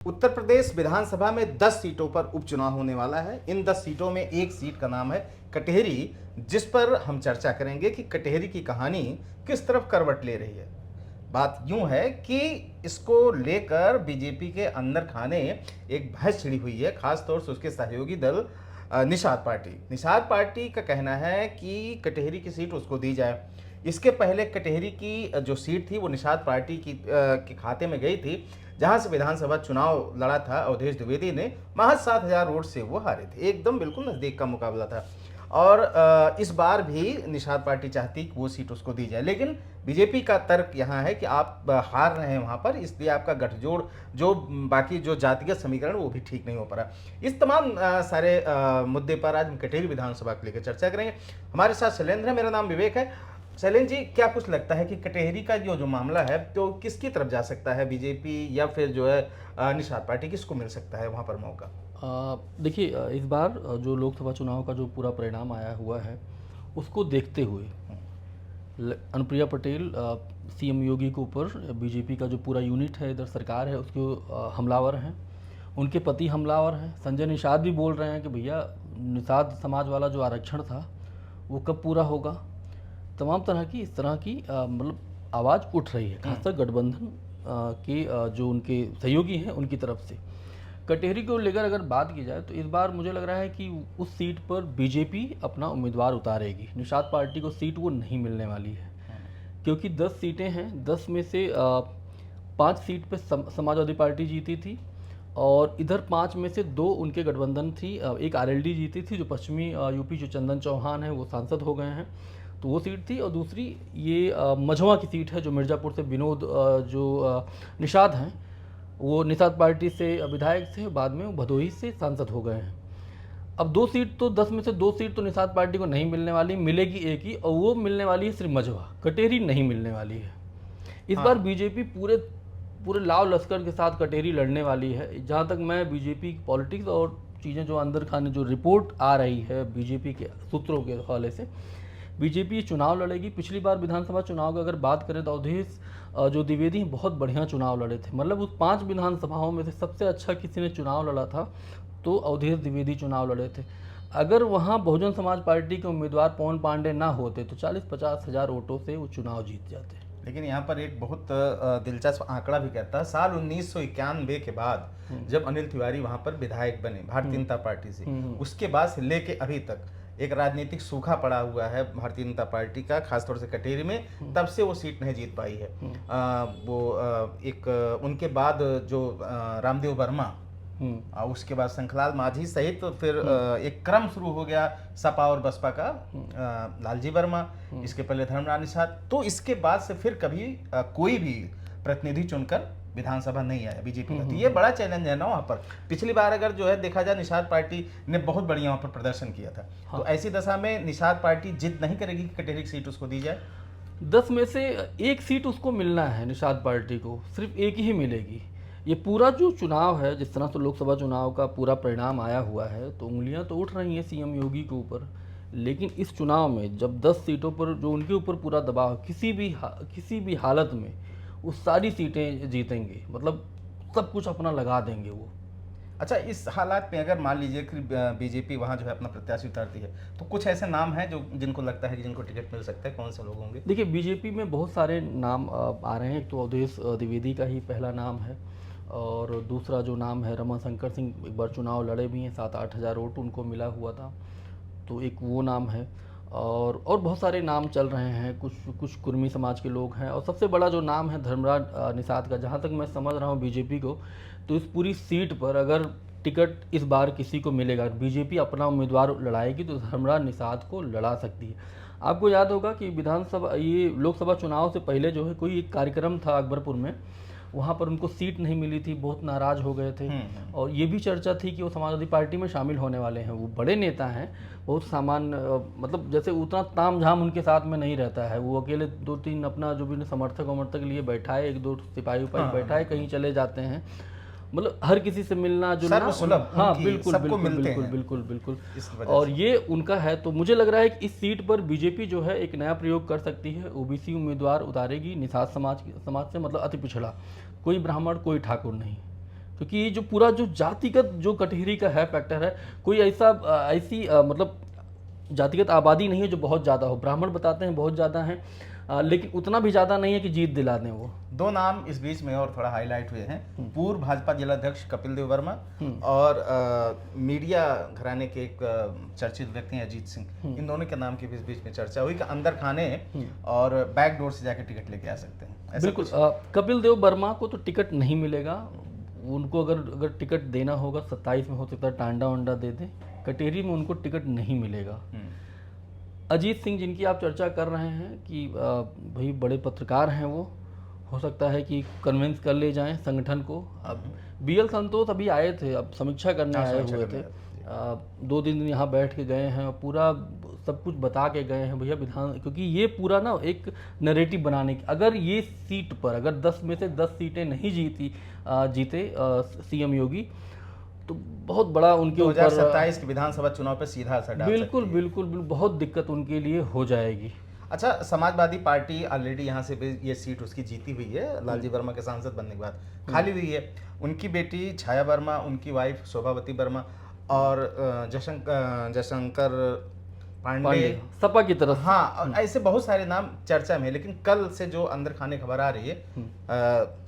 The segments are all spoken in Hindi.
उत्तर प्रदेश विधानसभा में 10 सीटों पर उपचुनाव होने वाला है। इन 10 सीटों में एक सीट का नाम है कटेहरी, जिस पर हम चर्चा करेंगे कि कटेहरी की कहानी किस तरफ करवट ले रही है। बात यूं है कि इसको लेकर बीजेपी के अंदर खाने एक बहस छिड़ी हुई है, खासतौर से उसके सहयोगी दल निषाद पार्टी का कहना है कि कटेहरी की सीट उसको दी जाए। इसके पहले कटेहरी की जो सीट थी वो निषाद पार्टी के खाते में गई थी, जहां से विधानसभा चुनाव लड़ा था अवधेश द्विवेदी ने। महज 7,000 वोट से वो हारे थे, एकदम बिल्कुल नज़दीक का मुकाबला था। और इस बार भी निषाद पार्टी चाहती कि वो सीट उसको दी जाए, लेकिन बीजेपी का तर्क यहाँ है कि आप हार रहे हैं वहाँ पर, इसलिए आपका गठजोड़ जो बाकी जो जातिगत समीकरण वो भी ठीक नहीं हो पा रहा। इस तमाम सारे मुद्दे पर आज हम कटेहरी विधानसभा को लेकर चर्चा करेंगे। हमारे साथ शैलेंद्र है, मेरा नाम विवेक है। शैलेंद्र जी, क्या कुछ लगता है कि कटेहरी का जो मामला है तो किसकी तरफ जा सकता है, बीजेपी या फिर जो है निषाद पार्टी, किसको मिल सकता है वहाँ पर मौका? देखिए, इस बार जो लोकसभा चुनाव का जो पूरा परिणाम आया हुआ है उसको देखते हुए अनुप्रिया पटेल सीएम योगी के ऊपर बीजेपी का जो पूरा यूनिट है, इधर सरकार है, उसके हमलावर हैं। उनके पति हमलावर हैं। संजय निषाद भी बोल रहे हैं कि भैया निषाद समाज वाला जो आरक्षण था वो कब पूरा होगा। तमाम तरह की इस तरह की मतलब आवाज़ उठ रही है, खासकर गठबंधन के जो उनके सहयोगी हैं उनकी तरफ से। कटेहरी को लेकर अगर बात की जाए तो इस बार मुझे लग रहा है कि उस सीट पर बीजेपी अपना उम्मीदवार उतारेगी। निषाद पार्टी को सीट वो नहीं मिलने वाली है, क्योंकि 10 सीटें हैं। 10 में से 5 सीट पर समाजवादी पार्टी जीती थी, और इधर 5 में से 2 उनके गठबंधन थी। एक आरएलडी जीती थी, जो पश्चिमी यूपी जो चंदन चौहान है वो सांसद हो गए हैं, तो वो सीट थी। और दूसरी ये मझवा की सीट है, जो मिर्ज़ापुर से विनोद जो निषाद हैं, वो निषाद पार्टी से विधायक थे, बाद में वो भदोही से सांसद हो गए हैं। अब 2 सीट तो 10 में से 2 सीट तो निषाद पार्टी को नहीं मिलने वाली, मिलेगी एक ही, और वो मिलने वाली है सिर्फ मझवा। कटेहरी नहीं मिलने वाली है। इस बार बीजेपी पूरे लाव लश्कर के साथ कटेहरी लड़ने वाली है। जहाँ तक मैं बीजेपी की पॉलिटिक्स और चीज़ें जो अंदर खाने जो रिपोर्ट आ रही है बीजेपी के सूत्रों के हवाले से, बीजेपी चुनाव लड़ेगी। पिछली बार विधानसभा चुनाव की अगर बात करें तो अवधेश जो द्विवेदी बहुत बढ़िया चुनाव लड़े थे। मतलब उस 5 विधानसभाओं में से सबसे अच्छा किसी ने चुनाव लड़ा था तो अवधेश द्विवेदी चुनाव लड़े थे। अगर वहाँ बहुजन समाज पार्टी के उम्मीदवार पवन पांडे ना होते तो 40-50 हज़ार वोटों से वो चुनाव जीत जाते। लेकिन यहाँ पर एक बहुत दिलचस्प आंकड़ा भी कहता है, साल 1991 के बाद जब अनिल तिवारी वहाँ पर विधायक बने भारतीय जनता पार्टी से, उसके बाद से लेके अभी तक एक राजनीतिक सूखा पड़ा हुआ है भारतीय जनता पार्टी का, खासतौर से कटेहरी में। तब से वो सीट नहीं जीत पाई है। उनके बाद जो रामदेव वर्मा, उसके बाद शंखलाल मांझी सहित तो फिर एक क्रम शुरू हो गया सपा और बसपा का, लालजी वर्मा, इसके पहले धर्मराज निषाद। तो इसके बाद से फिर कभी कोई भी प्रतिनिधि चुनकर विधानसभा नहीं आया बीजेपी का। तो ये बड़ा चैलेंज है ना वहाँ पर। पिछली बार अगर जो है देखा जाए, निषाद पार्टी ने बहुत बढ़िया वहाँ पर प्रदर्शन किया था। तो ऐसी दशा में निषाद पार्टी जिद नहीं करेगी कि कटेहरी की सीट उसको दी जाए। 10 में से 1 सीट उसको मिलना है, निषाद पार्टी को सिर्फ 1 ही मिलेगी। ये पूरा जो चुनाव है, जिस तरह से लोकसभा चुनाव का पूरा परिणाम आया हुआ है, तो उंगलियां तो उठ रही हैं सीएम योगी के ऊपर। लेकिन इस चुनाव में जब 10 सीटों पर जो उनके ऊपर पूरा दबाव, किसी भी हालत में वो सारी सीटें जीतेंगे, मतलब सब कुछ अपना लगा देंगे वो। अच्छा, इस हालात में अगर मान लीजिए कि बीजेपी वहाँ जो है अपना प्रत्याशी उतारती है, तो कुछ ऐसे नाम हैं जो जिनको लगता है कि जिनको टिकट मिल सकता है, कौन से लोग होंगे? देखिए, बीजेपी में बहुत सारे नाम आ रहे हैं। एक तो अवधेश द्विवेदी का ही पहला नाम है, और दूसरा जो नाम है रमन शंकर सिंह, एक बार चुनाव लड़े भी हैं, 7-8 हज़ार वोट उनको मिला हुआ था, तो एक वो नाम है। और बहुत सारे नाम चल रहे हैं, कुछ कुर्मी समाज के लोग हैं, और सबसे बड़ा जो नाम है धर्मराज निषाद का। जहाँ तक मैं समझ रहा हूँ बीजेपी को, तो इस पूरी सीट पर अगर टिकट इस बार किसी को मिलेगा, बीजेपी अपना उम्मीदवार लड़ाएगी तो धर्मराज निषाद को लड़ा सकती है। आपको याद होगा कि ये लोकसभा चुनाव से पहले जो है कोई एक कार्यक्रम था अकबरपुर में, वहाँ पर उनको सीट नहीं मिली थी, बहुत नाराज़ हो गए थे। और ये भी चर्चा थी कि वो समाजवादी पार्टी में शामिल होने वाले हैं। वो बड़े नेता हैं, बहुत सामान्य, मतलब जैसे उतना ताम झाम उनके साथ में नहीं रहता है। वो अकेले 2-3 अपना जो भी समर्थक लिए बैठाए, 1-2 सिपाही बैठाए, कहीं चले जाते हैं। मतलब हर किसी से मिलना जुलना, हाँ बिल्कुल बिल्कुल। और ये उनका है। तो मुझे लग रहा है कि इस सीट पर बीजेपी जो है एक नया प्रयोग कर सकती है। ओबीसी उम्मीदवार उतारेगी निषाद समाज से, मतलब अति पिछड़ा, कोई ब्राह्मण कोई ठाकुर नहीं। क्योंकि ये जो पूरा जो जातिगत जो कटहरी का है फैक्टर है, कोई ऐसी मतलब जातिगत आबादी नहीं है जो बहुत ज़्यादा हो। ब्राह्मण बताते हैं बहुत ज़्यादा हैं, लेकिन उतना भी ज़्यादा नहीं है कि जीत दिला दें वो। दो नाम इस बीच में और थोड़ा हाईलाइट हुए हैं, पूर्व भाजपा जिलाध्यक्ष कपिल देव वर्मा और मीडिया घराने के एक चर्चित व्यक्ति हैं अजीत सिंह। इन दोनों के नाम के बीच बीच में चर्चा हुई कि अंदर खाने और बैक डोर से जाकर टिकट लेके आ सकते हैं। ऐसा बिल्कुल। कुछ? कपिल देव वर्मा को तो टिकट नहीं मिलेगा। उनको अगर टिकट देना होगा 27 में हो सकता है टांडा वांडा दे दें, कटेहरी में उनको टिकट नहीं मिलेगा। अजीत सिंह जिनकी आप चर्चा कर रहे हैं कि भाई बड़े पत्रकार हैं, वो हो सकता है कि कन्विंस कर ले जाएं संगठन को। अब BL संतोष अभी आए थे, अब समीक्षा करने आए हुए थे, 2 दिन यहाँ बैठ के गए हैं, पूरा सब कुछ बता के गए हैं भैया विधान, क्योंकि ये पूरा ना एक नैरेटिव बनाने की, अगर ये सीट पर अगर 10 में से 10 सीटें नहीं जीते CM योगी, तो बहुत बड़ा उनके ऊपर 2027 के विधानसभा चुनाव पर सीधा असर डाल बिल्कुल सकती है। बिल्कुल बहुत दिक्कत उनके लिए हो जाएगी। अच्छा, समाजवादी पार्टी ऑलरेडी यहाँ से भी ये सीट उसकी जीती हुई है, लालजी वर्मा के सांसद बनने के बाद खाली हुई है। उनकी बेटी छाया वर्मा, उनकी वाइफ शोभावती वर्मा और जयशंकर पांडे सपा की तरफ। हाँ, ऐसे बहुत सारे नाम चर्चा में है। लेकिन कल से जो अंदर खाने खबर आ रही है,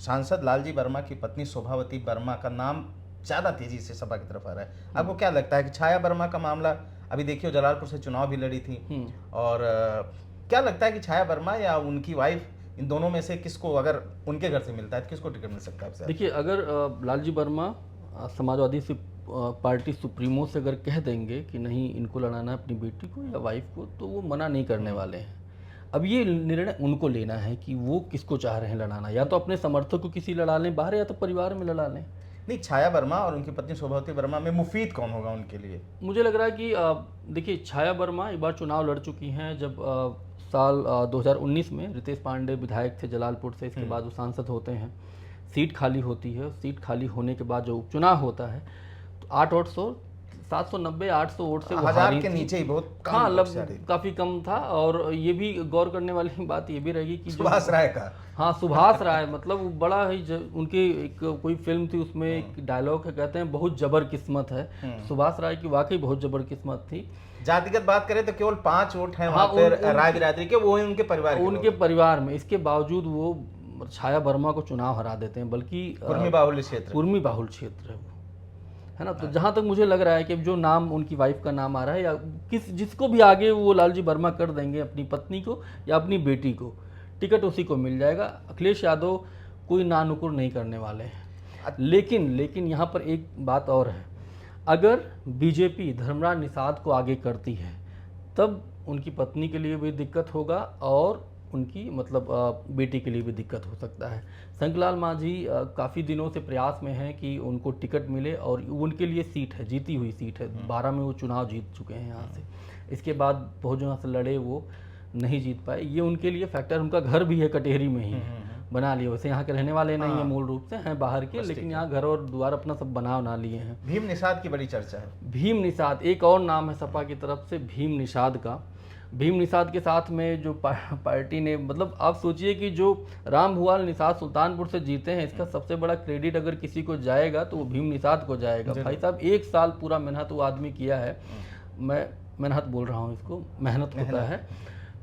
सांसद लालजी वर्मा की पत्नी शोभावती वर्मा का नाम ज्यादा तेजी से सपा की तरफ आ रहा है। आपको क्या लगता है कि छाया वर्मा का मामला, अभी देखिए जलालपुर से चुनाव भी लड़ी थी, और क्या लगता है कि छाया वर्मा या उनकी वाइफ, इन दोनों में से किसको, अगर उनके घर से मिलता है तो किसको टिकट मिल सकता है? देखिए, अगर लालजी वर्मा समाजवादी पार्टी सुप्रीमो से अगर कह देंगे कि नहीं इनको लड़ाना है अपनी बेटी को या वाइफ को, तो वो मना नहीं करने वाले हैं। अब ये निर्णय उनको लेना है कि वो किसको चाह रहे हैं लड़ाना, या तो अपने समर्थक को किसी लड़ा लें बाहर, या तो परिवार में लड़ा लें। नहीं, छाया वर्मा और उनकी पत्नी शोभावती वर्मा में मुफीद कौन होगा उनके लिए? मुझे लग रहा है कि देखिए, छाया वर्मा एक बार चुनाव लड़ चुकी हैं, जब साल 2019 में रितेश पांडे विधायक थे जलालपुर से, इसके बाद वो सांसद होते हैं, सीट खाली होती है, सीट खाली होने के बाद जो उपचुनाव होता है तो 790-800 वोट से वो हजार के नीचे ही, बहुत कम। हाँ, काफी कम था। और ये भी गौर करने वाली बात ये भी रहेगी कि सुभाष राय का, हाँ सुभाष राय, मतलब वो बड़ा ही उनकी एक कोई फिल्म थी, उसमें एक डायलॉग है, कहते हैं बहुत जबर किस्मत है। सुभाष राय की वाकई बहुत जबर किस्मत थी। जातिगत बात करें तो केवल 5 वोट हैं वहाँ पर राय बिरादरी के, वो उनके परिवार में। इसके बावजूद वो छाया वर्मा को चुनाव हरा देते हैं, बल्कि कुर्मी बाहुल क्षेत्र है ना। तो जहाँ तक मुझे लग रहा है कि जो नाम उनकी वाइफ का नाम आ रहा है, या जिसको भी आगे वो लालजी वर्मा कर देंगे, अपनी पत्नी को या अपनी बेटी को, टिकट उसी को मिल जाएगा। अखिलेश यादव कोई नानुकुर नहीं करने वाले हैं। लेकिन यहाँ पर एक बात और है, अगर बीजेपी धर्मराज निषाद को आगे करती है, तब उनकी पत्नी के लिए भी दिक्कत होगा और उनकी मतलब बेटी के लिए भी दिक्कत हो सकता है। शंकरलाल मांझी काफ़ी दिनों से प्रयास में हैं कि उनको टिकट मिले, और उनके लिए सीट है, जीती हुई सीट है, 12 में वो चुनाव जीत चुके हैं यहाँ से। इसके बाद बहुत जगह से लड़े, वो नहीं जीत पाए। ये उनके लिए फैक्टर, उनका घर भी है कटेहरी में ही बना लिए, वैसे यहाँ के रहने वाले नहीं है, मूल रूप से हैं बाहर के, लेकिन यहाँ घर और द्वार अपना सब बना लिए हैं। भीम निषाद की बड़ी चर्चा है। भीम निषाद एक और नाम है सपा की तरफ से, भीम निषाद का। भीम निषाद के साथ में जो पार्टी ने, मतलब आप सोचिए कि जो राम भुआल निषाद सुल्तानपुर से जीते हैं, इसका सबसे बड़ा क्रेडिट अगर किसी को जाएगा तो वो भीम निषाद को जाएगा। भाई साहब, 1 साल पूरा मेहनत वो आदमी किया है। मैं मेहनत बोल रहा हूँ, इसको मेहनत होता है,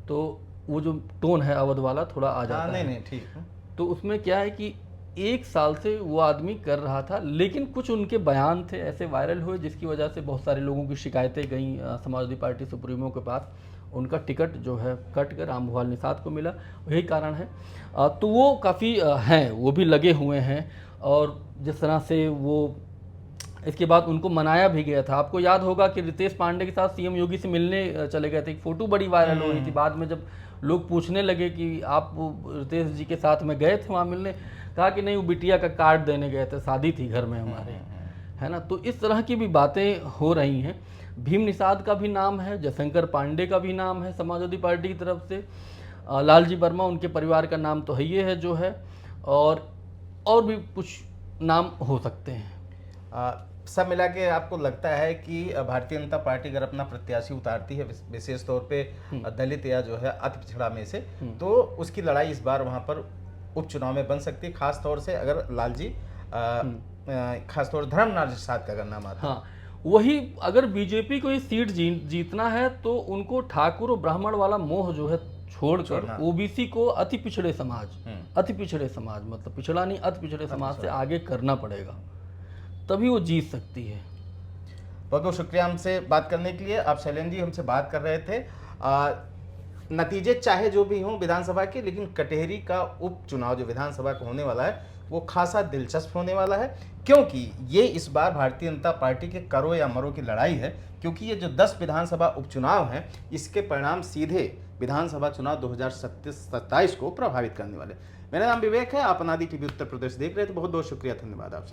तो वो जो टोन है अवध वाला थोड़ा आ जाता है। नहीं, ठीक है। तो उसमें क्या है कि 1 साल से वो आदमी कर रहा था, लेकिन कुछ उनके बयान थे ऐसे वायरल हुए, जिसकी वजह से बहुत सारे लोगों की शिकायतें गई समाजवादी पार्टी सुप्रीमो के पास। उनका टिकट जो है कट कर राम भुआल निषाद को मिला, यही कारण है। तो वो काफ़ी हैं, वो भी लगे हुए हैं, और जिस तरह से वो इसके बाद उनको मनाया भी गया था। आपको याद होगा कि रितेश पांडे के साथ CM योगी से मिलने चले गए थे, एक फ़ोटो बड़ी वायरल हो रही थी। बाद में जब लोग पूछने लगे कि आप रितेश जी के साथ में गए थे वहाँ मिलने, कहा कि नहीं, वो बिटिया का कार्ड देने गए थे, शादी थी घर में हमारे, है ना। तो इस तरह की भी बातें हो रही हैं। भीम निषाद का भी नाम है, जयशंकर पांडे का भी नाम है समाजवादी पार्टी की तरफ से, लालजी वर्मा उनके परिवार का नाम तो है ये है जो है, और भी कुछ नाम हो सकते हैं। सब मिला के आपको लगता है कि भारतीय जनता पार्टी अगर अपना प्रत्याशी उतारती है, विशेष तौर पे दलित या जो है अति पिछड़ा में से, तो उसकी लड़ाई इस बार वहां पर उपचुनाव में बन सकती है, खास तौर से अगर लालजी खासतौर धर्मराज प्रसाद का अगर नाम आता है। हाँ, वही अगर बीजेपी को ये सीट जीतना है तो उनको ठाकुर और ब्राह्मण वाला मोह जो है छोड़कर ओबीसी को अति पिछड़े समाज मतलब पिछड़ा नहीं, अति पिछड़े समाज से आगे करना पड़ेगा, तभी वो जीत सकती है। बहुत बहुत शुक्रिया हमसे बात करने के लिए। आप शैलेंद्र जी हमसे बात कर रहे थे। नतीजे चाहे जो भी हों विधानसभा के, लेकिन कटेहरी का उपचुनाव जो विधानसभा का होने वाला है वो खासा दिलचस्प होने वाला है, क्योंकि ये इस बार भारतीय जनता पार्टी के करो या मरो की लड़ाई है। क्योंकि ये जो 10 विधानसभा उपचुनाव हैं इसके परिणाम सीधे विधानसभा चुनाव 2027 को प्रभावित करने वाले। मेरा नाम विवेक है, आप अनादि टीवी उत्तर प्रदेश देख रहे थे। बहुत बहुत शुक्रिया, धन्यवाद आपसे।